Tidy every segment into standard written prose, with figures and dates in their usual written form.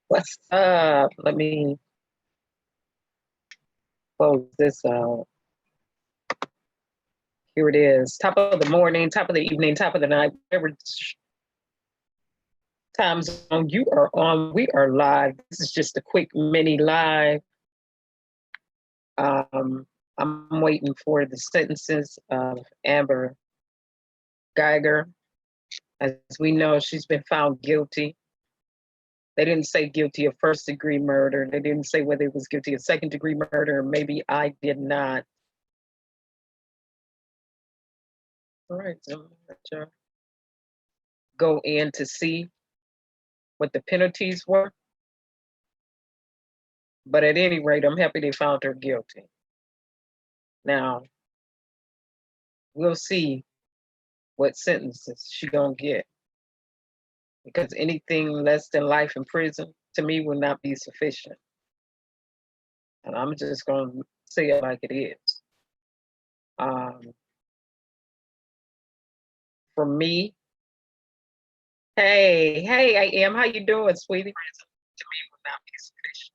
What's up? Let me close this out. Here it is. Top of the morning, top of the evening, top of the night, whatever time zone you are on. We are live. This is just a quick mini live. I'm waiting for the sentences of Amber Guyger. As we know, she's been found guilty. They didn't say guilty of first-degree murder. They didn't say whether it was guilty of second-degree murder. Maybe I did not. All right, so let's go in to see what the penalties were. But at any rate, I'm happy they found her guilty. Now, we'll see what sentences she gonna get. Because anything less than life in prison, to me, will not be sufficient. And I'm just gonna say it like it is. For me, hey, I am. How you doing, sweetie? To me, will not be sufficient.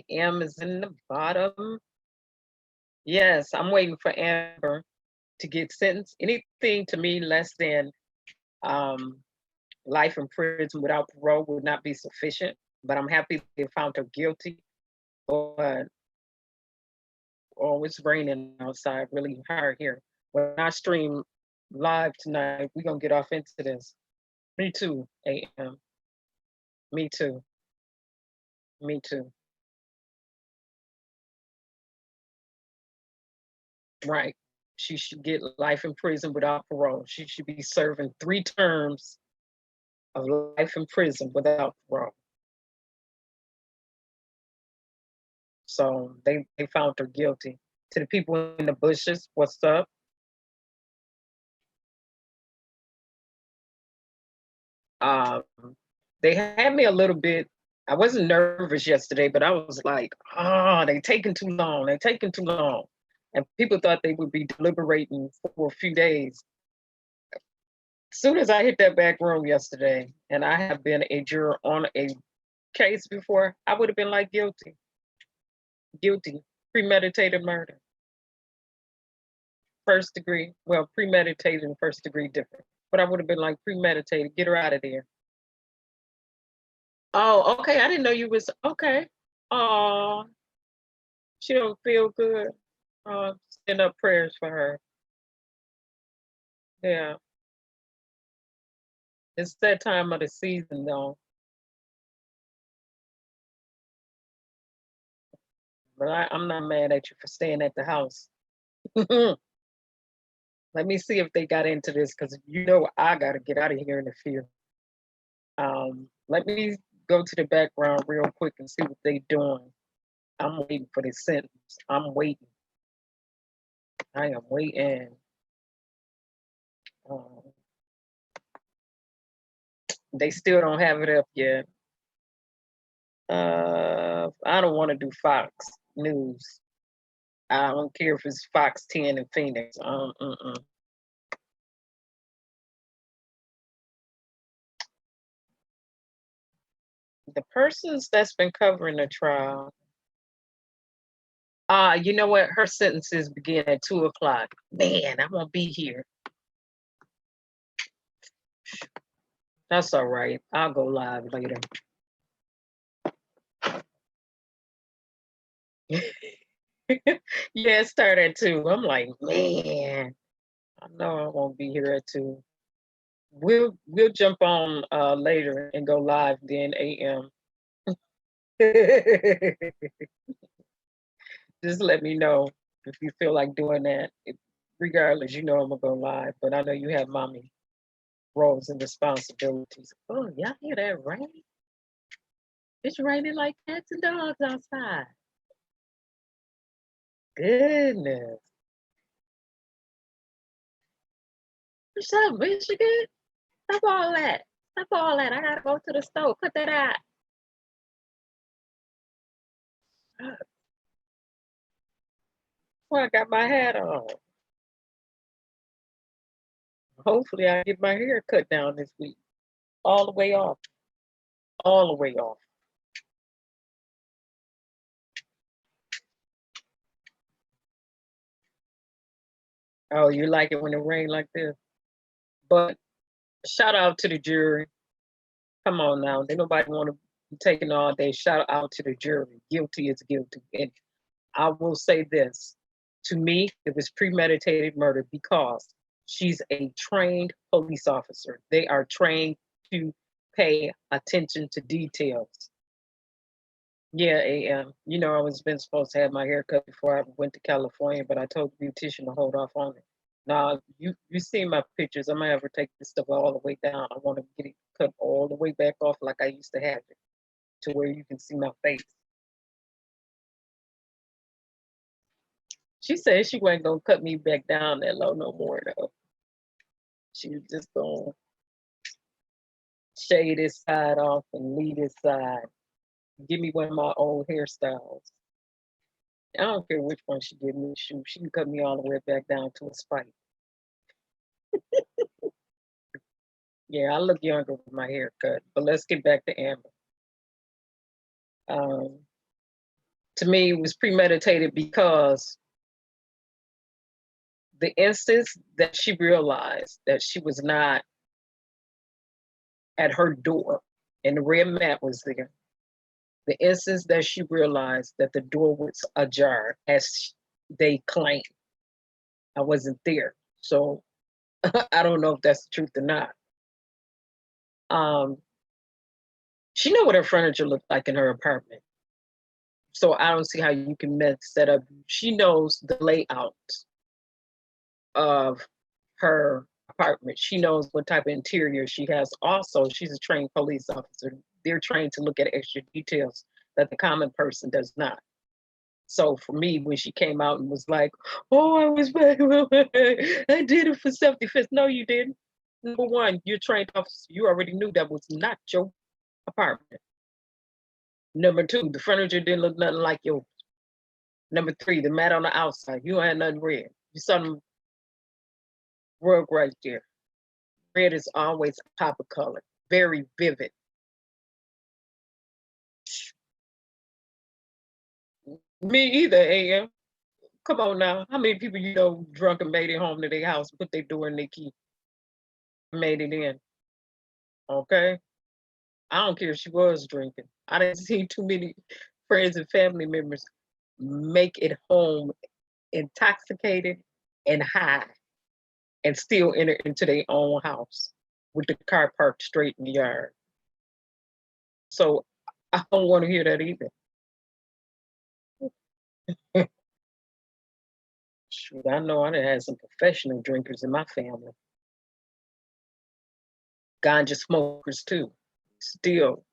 AM is in the bottom. Yes, I'm waiting for Amber to get sentenced. Anything to me less than life in prison without parole would not be sufficient. But I'm happy they found her guilty. But oh, it's raining outside really hard here. When I stream live tonight, we're gonna get off into this. Me too, AM. Me too. Me too. Right. She should get life in prison without parole. She should be serving 3 terms of life in prison without parole. So they found her guilty. To the people in the bushes, what's up? They had me a little bit. I wasn't nervous yesterday, but I was like, oh, they taking too long. They're taking too long. And people thought they would be deliberating for a few days. As soon as I hit that back room yesterday, and I have been a juror on a case before, I would have been like guilty. Guilty. Premeditated murder. First degree. Well, premeditated and first degree different. But I would have been like premeditated. Get her out of there. Oh, okay. I didn't know you was okay. Oh, she don't feel good. Send up prayers for her. Yeah. It's that time of the season though. But I'm not mad at you for staying at the house. Let me see if they got into this because you know I gotta get out of here in the field. Let me go to the background real quick and see what they doing. I'm waiting for the sentence. I'm waiting. I am waiting. They still don't have it up yet. I don't want to do Fox News. I don't care if it's Fox 10 in Phoenix. The persons that's been covering the trial, you know what? Her sentences begin at 2:00. Man, I won't be here. That's all right. I'll go live later. Yeah, it started at 2. I'm like, man, I know I won't be here at 2. We'll jump on later and go live then AM. Just let me know if you feel like doing that. Regardless, you know I'm gonna go live, but I know you have mommy roles and responsibilities. Oh, y'all hear that rain? It's raining like cats and dogs outside. Goodness. What's up, Michigan? Stop all that. Stop all that. I gotta go to the store. Put that out. Well, I got my hat on. Hopefully I get my hair cut down this week. All the way off. all the way off. Oh, you like it when it rain like this? But shout out to the jury. Come on now. Ain't nobody want to be taking all day. Shout out to the jury. Guilty is guilty. And I will say this. To me, it was premeditated murder because she's a trained police officer. They are trained to pay attention to details. Yeah, you know, I was been supposed to have my hair cut before I went to California, but I told the beautician to hold off on it. Now, you see my pictures. I'm gonna have her take this stuff all the way down. I want to get it cut all the way back off like I used to have it, to where you can see my face. She said she wasn't gonna cut me back down that low no more though. She was just gonna shade this side off and leave this side. Give me one of my old hairstyles. I don't care which one she give me. She can cut me all the way back down to a spike. Yeah, I look younger with my hair cut. But let's get back to Amber. Um, to me, it was premeditated because the instance that she realized that she was not at her door and the red mat was there, the instance that she realized that the door was ajar, as they claim, I wasn't there. So I don't know if that's the truth or not. She know what her furniture looked like in her apartment. So I don't see how you can mess that up. She knows the layout of her apartment. She knows what type of interior she has. Also, she's a trained police officer. They're trained to look at extra details that the common person does not. So for me, when she came out and was like, "Oh, I was back, I did it for self-defense." No, you didn't. Number one, you're trained officer. You already knew that was not your apartment. Number two, the furniture didn't look nothing like yours. Number three, the mat on the outside, you don't have nothing red. You saw them rug right there. Red is always a pop of color, very vivid. Me either, AM. Come on now. How many people you know drunk and made it home to their house, put their door in their key, made it in? Okay. I don't care if she was drinking. I didn't see too many friends and family members make it home intoxicated and high and still enter into their own house with the car parked straight in the yard. So I don't want to hear that either. Shoot, I know I done had some professional drinkers in my family. Ganja smokers too. Still,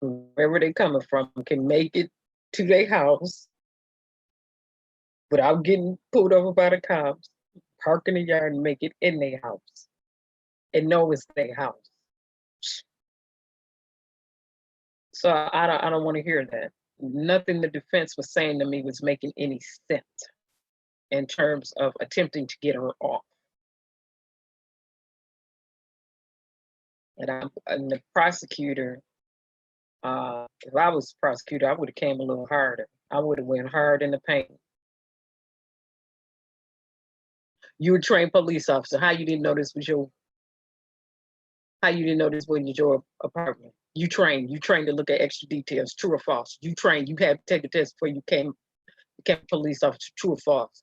wherever they coming from, can make it to their house without getting pulled over by the cops, park in the yard and make it in their house. And know it's their house. So I don't want to hear that. Nothing the defense was saying to me was making any sense in terms of attempting to get her off. And the prosecutor, if I was prosecutor, I would have came a little harder. I would have went hard in the paint. You were a trained police officer. How you didn't know this was your? How you didn't know this was your apartment? You trained. You trained to look at extra details. True or false? You trained. You had to take a test before you became a police officer. True or false?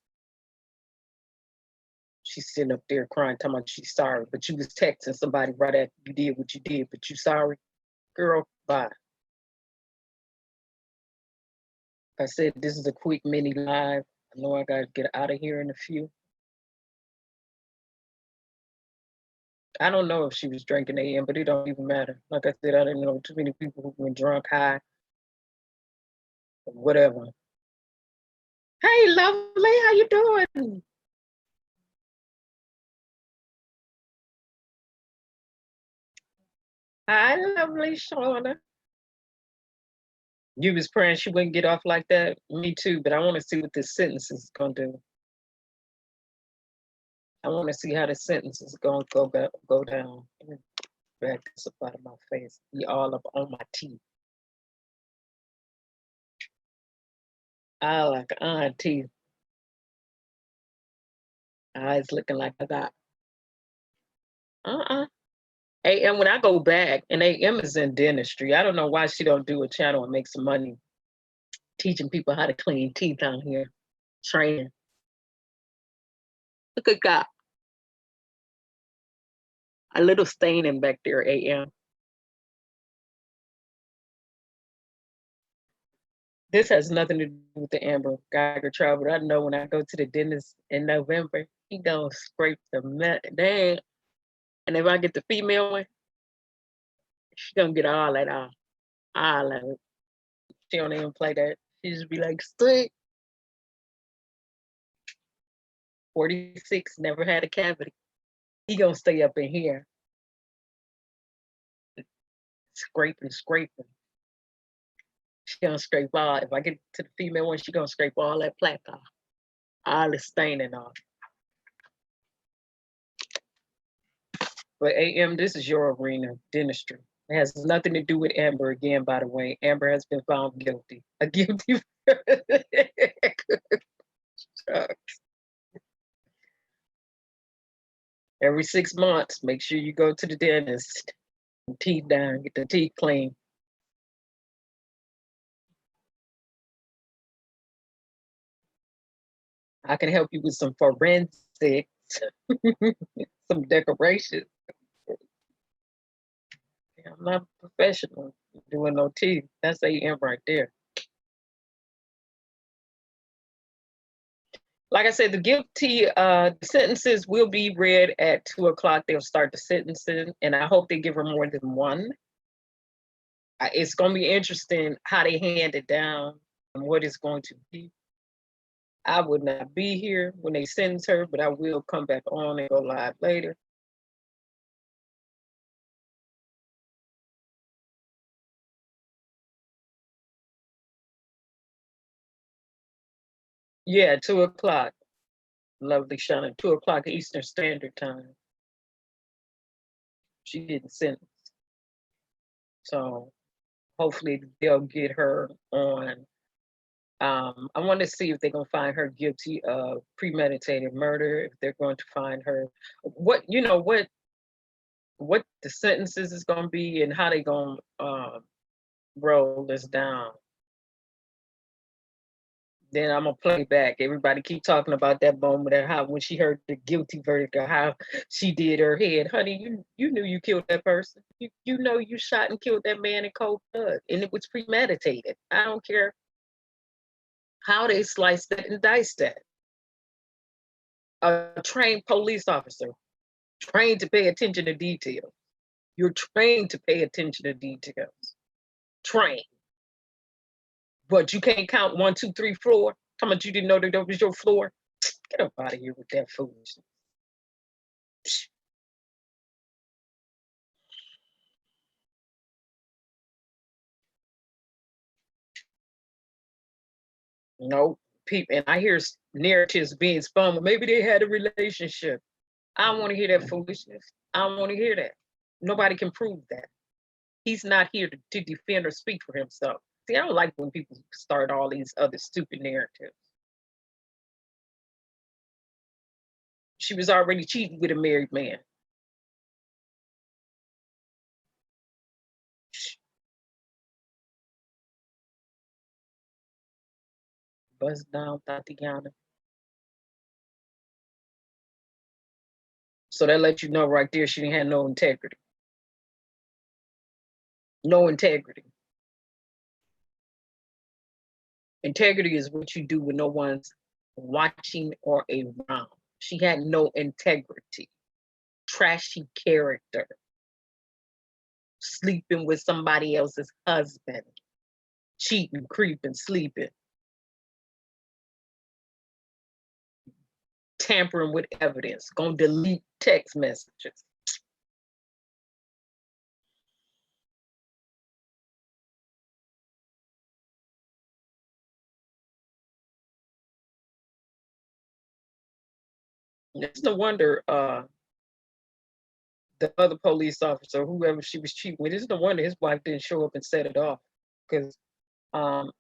She's sitting up there crying, talking about she's sorry, but you was texting somebody right after you did what you did, but you sorry, girl. Bye. I said this is a quick mini live. I know I gotta get out of here in a few. I don't know if she was drinking AM, but it don't even matter. Like I said, I didn't know too many people who went drunk, high, whatever. Hey, lovely, how you doing? Hi, lovely Shauna. You was praying she wouldn't get off like that. Me too, but I want to see what this sentence is gonna do. I want to see how the sentence is gonna go down. Back this up out of my face. Be all up on my teeth. I like auntie. Eyes looking like I got. AM when I go back, and AM is in dentistry. I don't know why she don't do a channel and make some money teaching people how to clean teeth out here. Training. Look at God. A little staining back there, AM. This has nothing to do with the Amber Guyger trial, but I know when I go to the dentist in November, he gonna scrape the dang. And if I get the female one, she gonna get all that off. All of it. She don't even play that. She just be like, stick. 46, never had a cavity. He gonna stay up in here. Scraping. She gonna scrape all. If I get to the female one, she gonna scrape all that plaque off. All the staining off. But AM, this is your arena, dentistry. It has nothing to do with Amber again, by the way. Amber has been found guilty. A guilty. Every 6 months, make sure you go to the dentist. Teeth down, get the teeth clean. I can help you with some forensics, some decorations. I'm not a professional doing no teeth. That's AM right there. Like I said, the guilty sentences will be read at 2 o'clock. They'll start the sentencing, and I hope they give her more than one. It's going to be interesting how they hand it down and what it's going to be. I would not be here when they sentence her, but I will come back on and go live later. Yeah, 2 o'clock. Lovely Shannon, 2 o'clock Eastern Standard Time. She didn't sentence. So hopefully they'll get her on. I want to see if they're going to find her guilty of premeditated murder, if they're going to find her, what the sentences is going to be and how they going to roll this down. Then I'm gonna play back. Everybody keep talking about that moment and how when she heard the guilty verdict or how she did her head. Honey, you knew you killed that person. You know you shot and killed that man in cold blood, and it was premeditated. I don't care how they sliced that and diced that. A trained police officer, trained to pay attention to details. You're trained to pay attention to details. Trained. But you can't count 1, 2, 3, 4. How much you didn't know that was your floor? Get up out of here with that foolishness. No, people, and I hear narratives being spun. Well, maybe they had a relationship. I don't want to hear that foolishness. I don't want to hear that. Nobody can prove that. He's not here to defend or speak for himself. See, I don't like when people start all these other stupid narratives. She was already cheating with a married man. Buzz down, Tatiana. So that lets you know right there she didn't have no integrity. No integrity. Integrity is what you do when no one's watching or around. She had no integrity. Trashy character. Sleeping with somebody else's husband. Cheating, creeping, sleeping. Tampering with evidence. Gonna delete text messages. It's no wonder the other police officer, whoever she was cheating with, it's no wonder his wife didn't show up and set it off. Because um,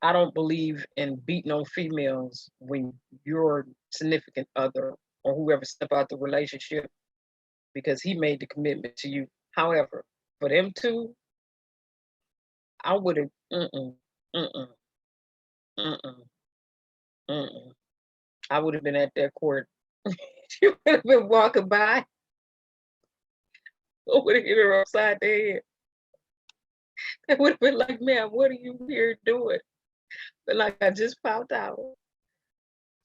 I don't believe in beating on females when your significant other or whoever step out the relationship because he made the commitment to you. However, for them two, I would have, mm-mm, mm-mm, mm-mm. I would have been at that court. She would have been walking by. I would have hit her upside the head. I would have been like, ma'am, what are you here doing? But like, I just found out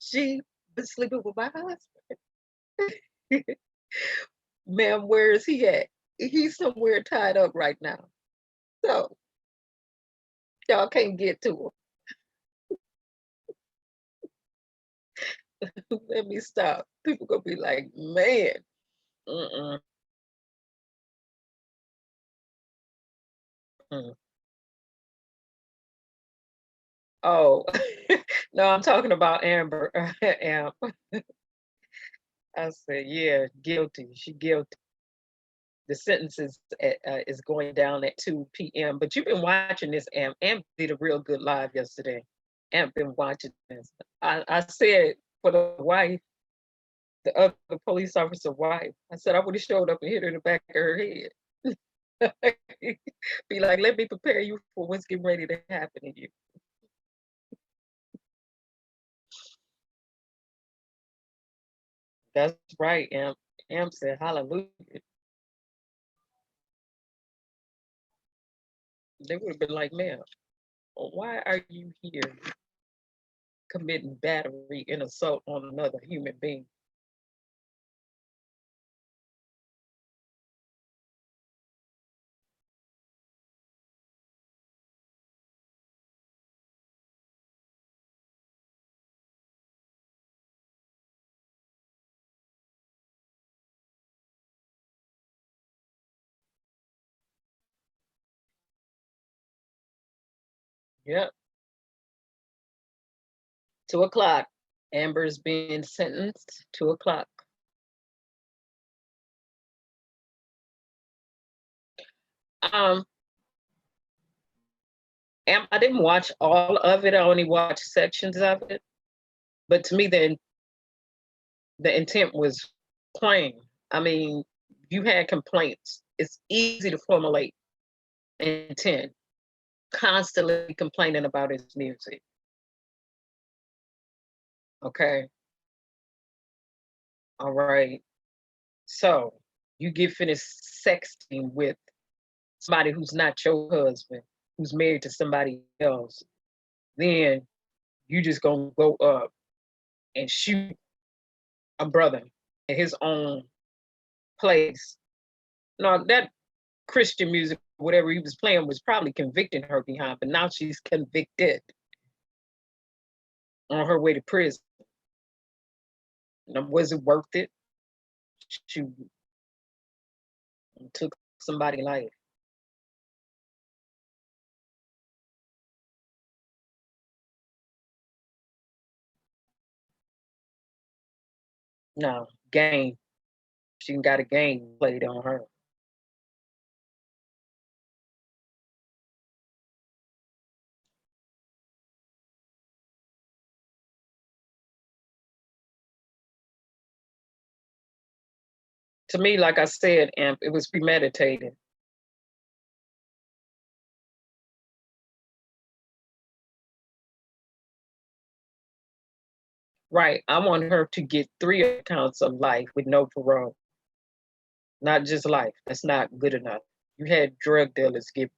she was sleeping with my husband. Ma'am, where is he at? He's somewhere tied up right now. So y'all can't get to him. Let me stop. People gonna be like, man, mm-mm, mm. Oh, no, I'm talking about Amber. Amp. I said, yeah, guilty. She guilty. The sentence is going down at 2 p.m. But you've been watching this, Amp. Amp did a real good live yesterday. Amp been watching this. I said for the wife, the other police officer wife, I said I would have showed up and hit her in the back of her head. Be like, let me prepare you for what's getting ready to happen to you. That's right, Amp. Amp said, hallelujah. They would have been like, ma'am, why are you here committing battery and assault on another human being? Yep. 2 o'clock. Amber's being sentenced. 2 o'clock. Um, I didn't watch all of it. I only watched sections of it. But to me, the intent was plain. I mean, you had complaints. It's easy to formulate intent. Constantly complaining about his music. Okay. All right. So you get finished sexting with somebody who's not your husband, who's married to somebody else. Then you just gonna go up and shoot a brother in his own place. No, that Christian music, whatever he was playing, was probably convicting her behind, but now she's convicted on her way to prison. Now, was it worth it? She took somebody's life. No, game. She got a game played on her. To me, like I said, Amp, it was premeditated. Right. I want her to get 3 accounts of life with no parole, not just life. That's not good enough. You had drug dealers get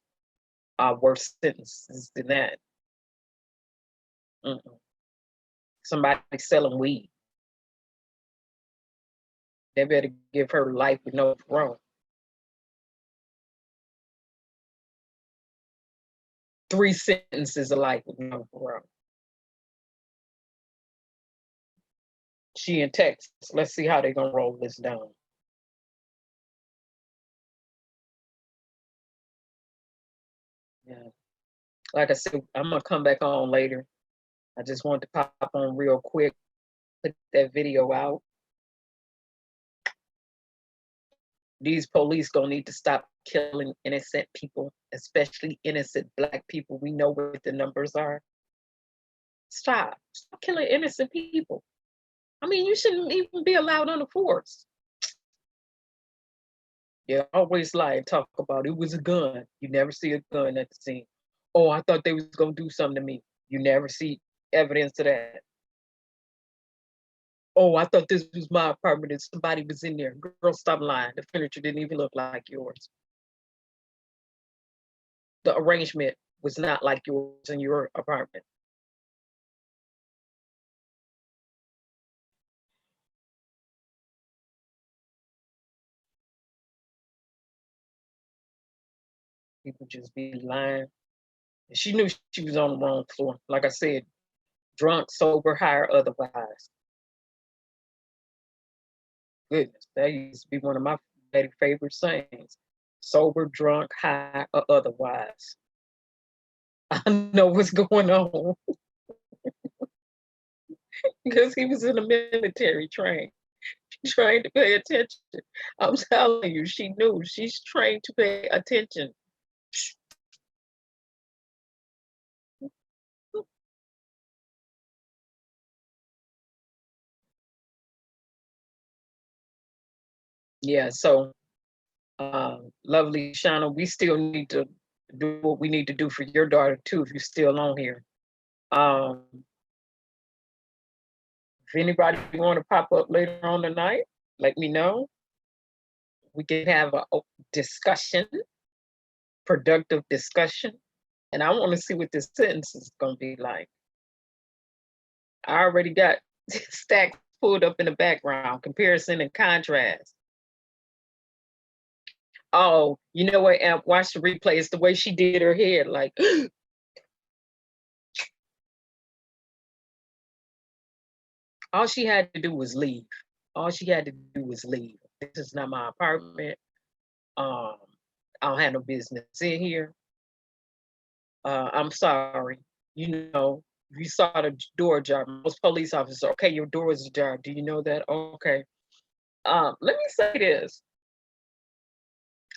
worse sentences than that. Mm-mm. Somebody selling weed, they better give her life with no parole. 3 sentences of life with no parole. She in Texas. Let's see how they're gonna roll this down. Yeah. Like I said, I'm gonna come back on later. I just wanted to pop on real quick, put that video out. These police gonna need to stop killing innocent people, especially innocent Black people. We know what the numbers are. Stop killing innocent people. I mean, you shouldn't even be allowed on the force. You always lie and talk about it was a gun. You never see a gun at the scene. Oh, I thought they was gonna do something to me. You never see evidence of that. Oh, I thought this was my apartment and somebody was in there. Girl, stop lying. The furniture didn't even look like yours. The arrangement was not like yours in your apartment. People just be lying. She knew she was on the wrong floor. Like I said, drunk, sober, high, or otherwise. Goodness, that used to be one of my very favorite sayings. Sober, drunk, high, or otherwise. I know what's going on because he was in the military trained to pay attention. I'm telling you, she knew. She's trained to pay attention. Yeah, so lovely Shauna, we still need to do what we need to do for your daughter too, if you're still on here. Um, if anybody want to pop up later on tonight, let me know. We can have a discussion, productive discussion. And I want to see what this sentence is going to be like. I already got stacks pulled up in the background, comparison and contrast. Oh, you know what? Amp, watch the replay. It's the way she did her head, like. All she had to do was leave. All she had to do was leave. This is not my apartment. Um, I don't have no business in here. I'm sorry. You know, you saw the door ajar. Most police officers, okay, your door is ajar. Do you know that? Okay. Let me say this.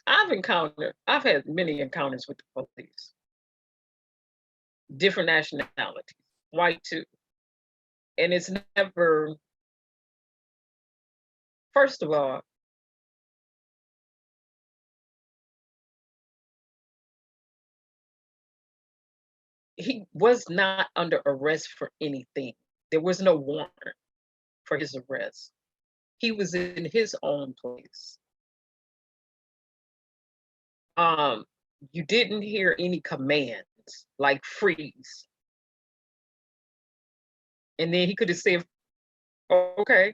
I've had many encounters with the police, different nationalities, white too. And it's never, first of all, he was not under arrest for anything. There was no warrant for his arrest. He was in his own place. Um, you didn't hear any commands like freeze. And then he could have said, okay,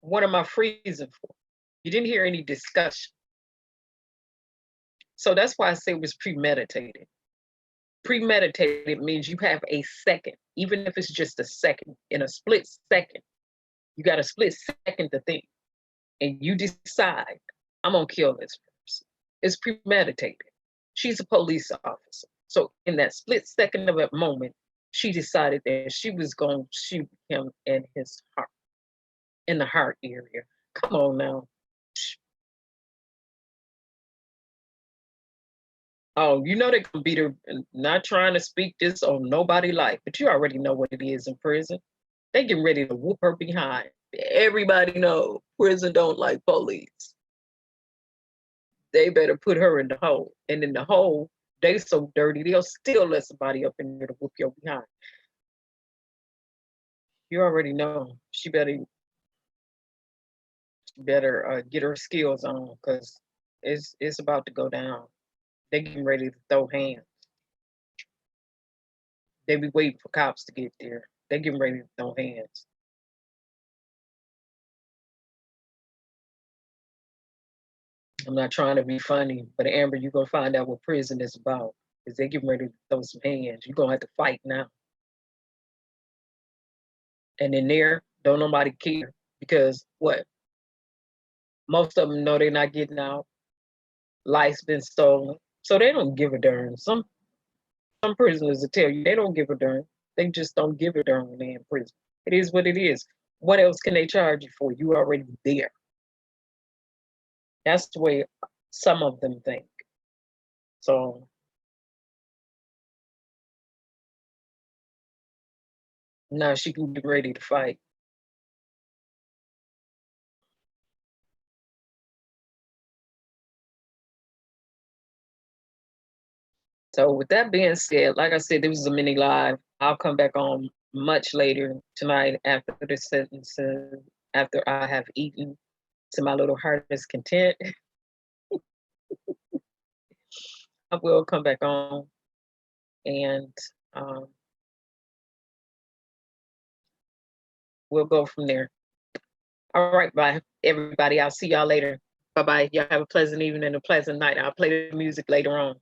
what am I freezing for? You didn't hear any discussion. So that's why I say it was premeditated. Premeditated means you have a second, even if it's just a second, in a split second, you got a split second to think. And you decide, I'm gonna kill this person. It's premeditated. She's a police officer. So in that split second of that moment, she decided that she was going to shoot him in his heart, in the heart area. Come on now. Oh, you know they're gonna beat her. Not trying to speak this on nobody's life, but you already know what it is in prison. They getting ready to whoop her behind. Everybody know prison don't like police. They better put her in the hole. And in the hole, they so dirty, they'll still let somebody up in there to whoop your behind. You already know. She better get her skills on because it's about to go down. They getting ready to throw hands. They be waiting for cops to get there. They getting ready to throw hands. I'm not trying to be funny, but Amber, you're gonna find out what prison is about. Because they getting ready to throw some hands. You're gonna have to fight now. And in there, don't nobody care. Because what? Most of them know they're not getting out. Life's been stolen. So they don't give a darn. Some prisoners will tell you they don't give a darn. They just don't give a darn when they're in prison. It is what it is. What else can they charge you for? You already there. That's the way some of them think. So now she can get ready to fight. So with that being said, like I said, this was a mini live. I'll come back on much later tonight after the sentences, after I have eaten to my little heart's content. I will come back on and um, we'll go from there. All right, bye, everybody. I'll see y'all later. Bye bye. Y'all have a pleasant evening and a pleasant night. I'll play the music later on.